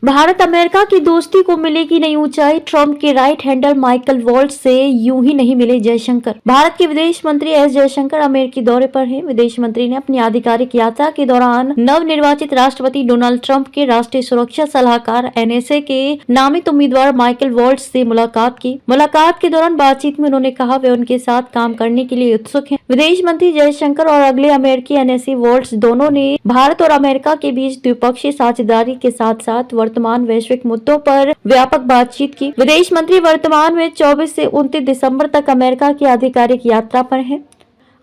Bharat America की दोस्ती को मिलेगी नई ऊंचाई, ट्रंप के राइट हैंडल माइकल वॉल्ट्ज से यूं ही नहीं मिले जयशंकर। भारत के विदेश मंत्री एस जयशंकर अमेरिकी दौरे पर हैं। विदेश मंत्री ने अपनी आधिकारिक यात्रा के दौरान नवनिर्वाचित राष्ट्रपति डोनाल्ड ट्रंप के राष्ट्रीय सुरक्षा सलाहकार एनएसए के नामित उम्मीदवार माइकल वॉल्ट्ज से मुलाकात की। मुलाकात के दौरान बातचीत में उन्होंने कहा वे उनके साथ काम करने के लिए उत्सुक हैं। विदेश मंत्री जयशंकर और अगले अमेरिकी एनएसए वॉल्ट्ज दोनों ने भारत और अमेरिका के बीच द्विपक्षीय साझेदारी के साथ साथ वर्तमान वैश्विक मुद्दों पर व्यापक बातचीत की। विदेश मंत्री वर्तमान में 24 से 29 दिसंबर तक अमेरिका की आधिकारिक यात्रा पर हैं।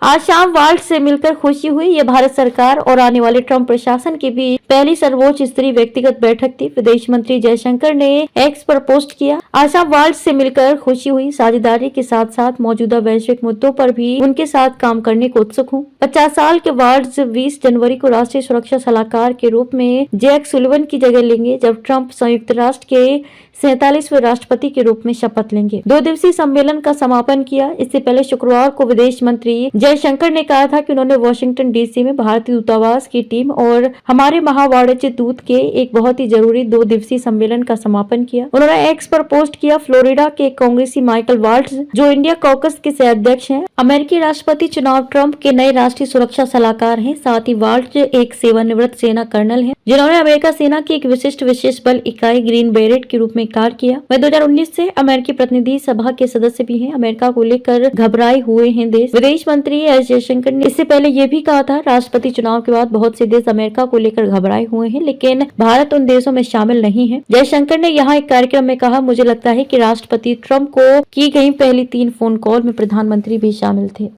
आज शाम वॉल्ट्ज से मिलकर खुशी हुई। ये भारत सरकार और आने वाले ट्रंप प्रशासन के बीच पहली सर्वोच्च स्तरीय व्यक्तिगत बैठक थी। विदेश मंत्री जयशंकर ने एक्स पर पोस्ट किया, आज शाम वॉल्ट्ज से मिलकर खुशी हुई। साझेदारी के साथ साथ मौजूदा वैश्विक मुद्दों पर भी उनके साथ काम करने को उत्सुक हूँ। 50 साल के वॉल्ट्ज 20 जनवरी को राष्ट्रीय सुरक्षा सलाहकार के रूप में जैक सुलिवन की जगह लेंगे, जब ट्रंप संयुक्त राष्ट्र के 47वें राष्ट्रपति के रूप में शपथ लेंगे। 2 दिवसीय सम्मेलन का समापन किया। इससे पहले शुक्रवार को विदेश मंत्री जयशंकर ने कहा था कि उन्होंने वॉशिंगटन डीसी में भारतीय दूतावास की टीम और हमारे महावाणिज्य दूत के एक बहुत ही जरूरी 2 दिवसीय सम्मेलन का समापन किया। उन्होंने एक्स पर पोस्ट किया, फ्लोरिडा के कांग्रेसी माइकल वॉल्ट्ज जो इंडिया कॉकस के सह अध्यक्ष हैं, अमेरिकी राष्ट्रपति चुनाव ट्रंप के नए राष्ट्रीय सुरक्षा सलाहकार हैं। साथ ही वॉल्ट्ज एक सेवानिवृत्त सेना कर्नल है जिन्होंने अमेरिका सेना की एक विशिष्ट विशेष बल इकाई ग्रीन बेरेट के रूप में कार्य किया। वह 2019 से अमेरिकी प्रतिनिधि सभा के सदस्य भी हैं। अमेरिका को लेकर घबराए हुए हैं देश। विदेश मंत्री एस जयशंकर ने इससे पहले ये भी कहा था, राष्ट्रपति चुनाव के बाद बहुत से देश अमेरिका को लेकर घबराए हुए हैं, लेकिन भारत उन देशों में शामिल नहीं है। जयशंकर ने यहाँ एक कार्यक्रम में कहा, मुझे लगता है कि राष्ट्रपति ट्रंप को की गई पहली 3 फोन कॉल में प्रधानमंत्री भी शामिल थे।